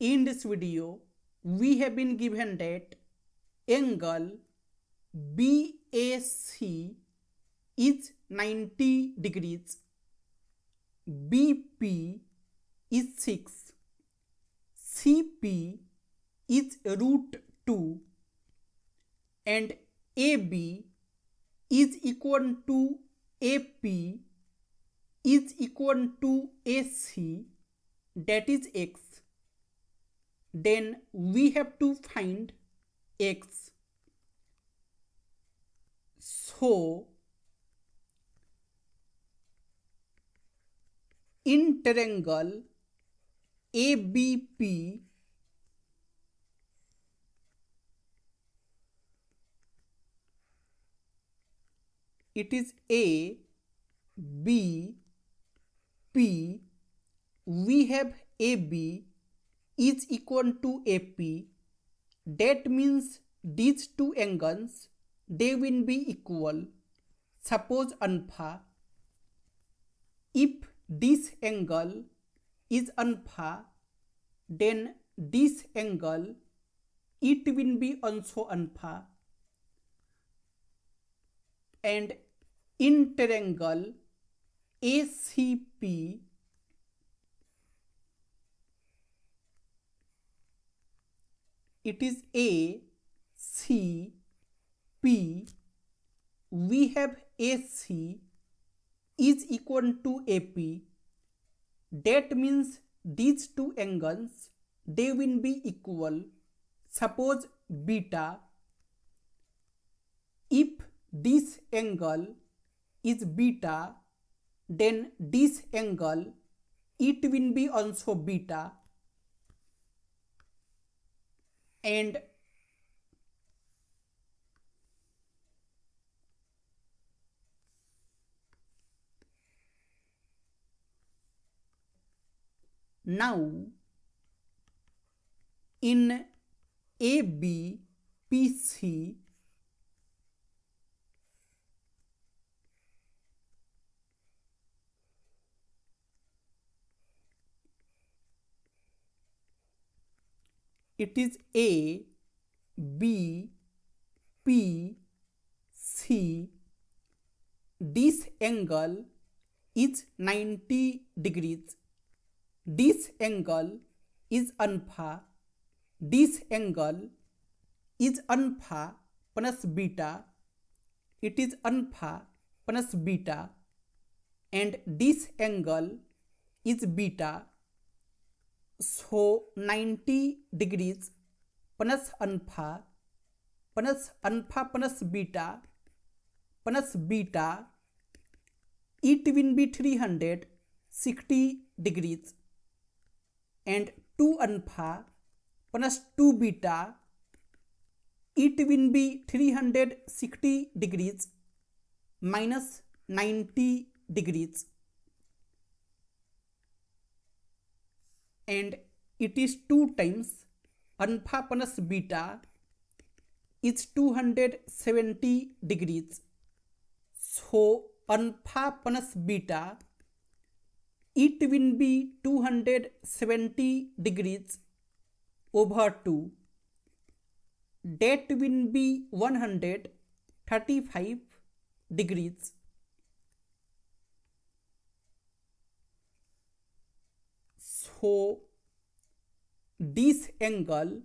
In this video, we have been given that angle BAC is 90 degrees, BP is 6, CP is root 2 and AB is equal to AP is equal to AC, that is x. Then we have to find x. So in triangle ABP, it is A, B, P. We have AB is equal to AP. That means these two angles, they will be equal. Suppose alpha. If this angle is alpha, then this angle, it will be also alpha. And in triangle ACP, it is A, C, P. We have AC is equal to AP. That means these two angles, they will be equal. Suppose beta. If this angle is beta, then this angle, it will be also beta. And now in ABPC, it is A, B, P, C. This angle is 90 degrees. This angle is alpha. This angle is alpha plus beta. It is alpha plus beta. And this angle is beta. So 90 degrees plus alpha plus beta, it will be 360 degrees. And 2 alpha plus 2 beta, it will be 360 degrees minus 90 degrees. And it is 2 times alpha plus beta is 270 degrees. So alpha plus beta, it will be 270 degrees over 2. That will be 135 degrees. So this angle,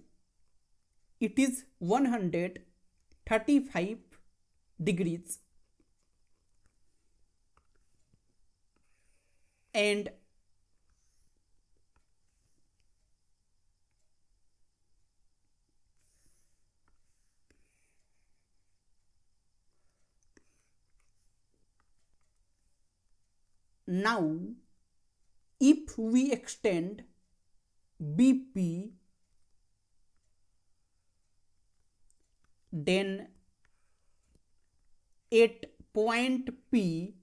it is 135 degrees. And now if we extend BP, then at point P,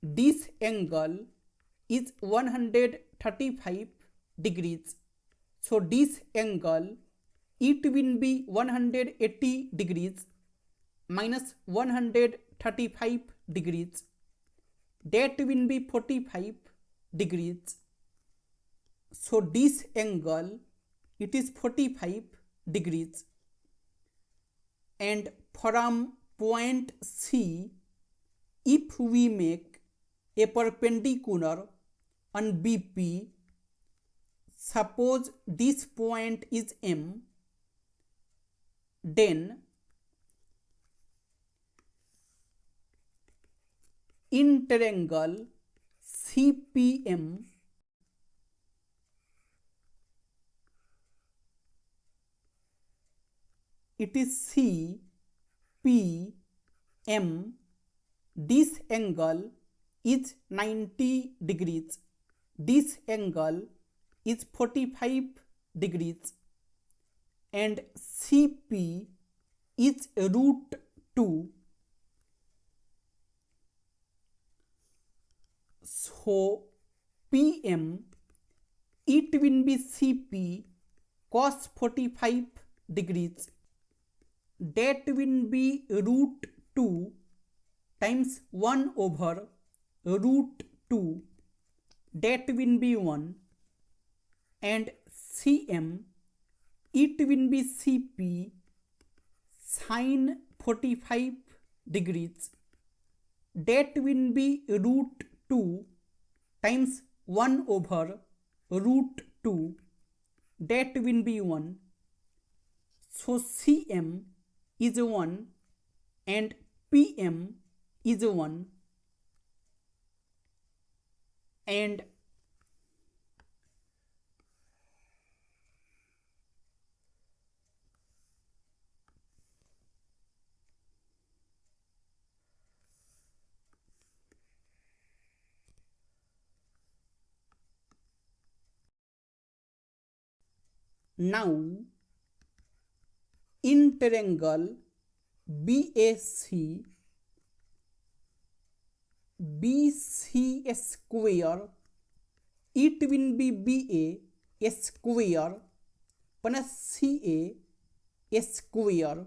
this angle is 135 degrees. So this angle, it will be 180 degrees minus 135 degrees. That will be 45 degrees. So this angle, it is 45 degrees, and from point C, if we make a perpendicular on BP, suppose this point is M, then in triangle CPM, it is CPM, this angle is 90 degrees, this angle is 45 degrees, and CP is root 2. So PM, it will be CP cos 45 degrees, that will be root 2 times 1 over root 2, that will be 1, and CM, it will be CP sin 45 degrees, that will be root 2 times 1 over root 2, that will be 1. So CM is 1 and PM is 1, and now in triangle BAC, BC square, it will be BA square plus CA square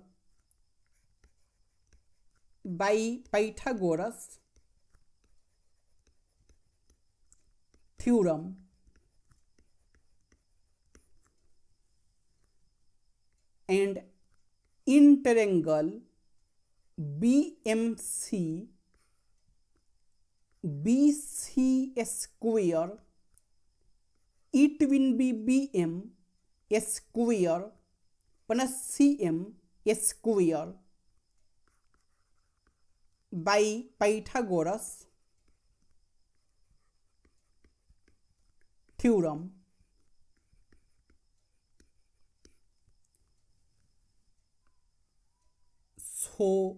by Pythagoras theorem, and in triangle BMC, BC square, it will be BM square plus CM square by Pythagoras theorem. So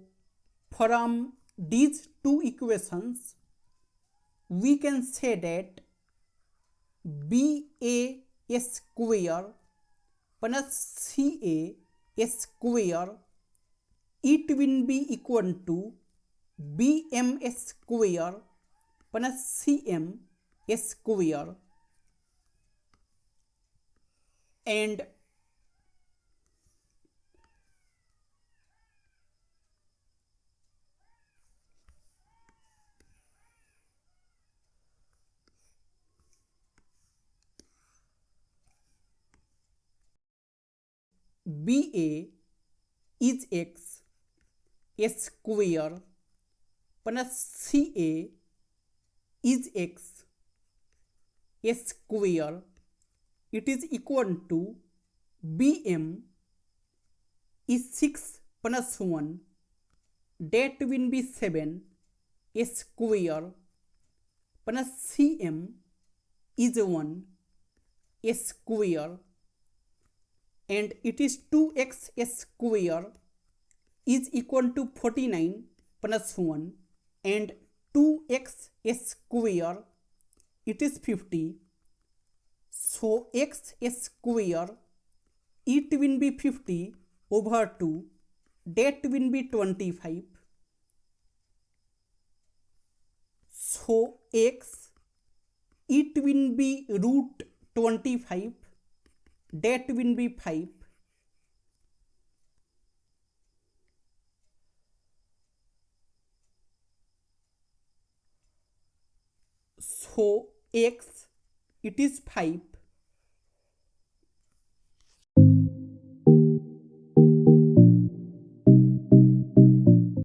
from these two equations, we can say that BA square plus CA square, it will be equal to BM square plus CM square, and BA is X square plus CA is X square, it is equal to BM is 6 plus 1, that will be 7 square plus CM is 1 square, and it is 2x square is equal to 49 plus 1, and 2x square, it is 50. So x square, it will be 50 over 2, that will be 25. So x, it will be root 25, that will be 5. So x, it is 5,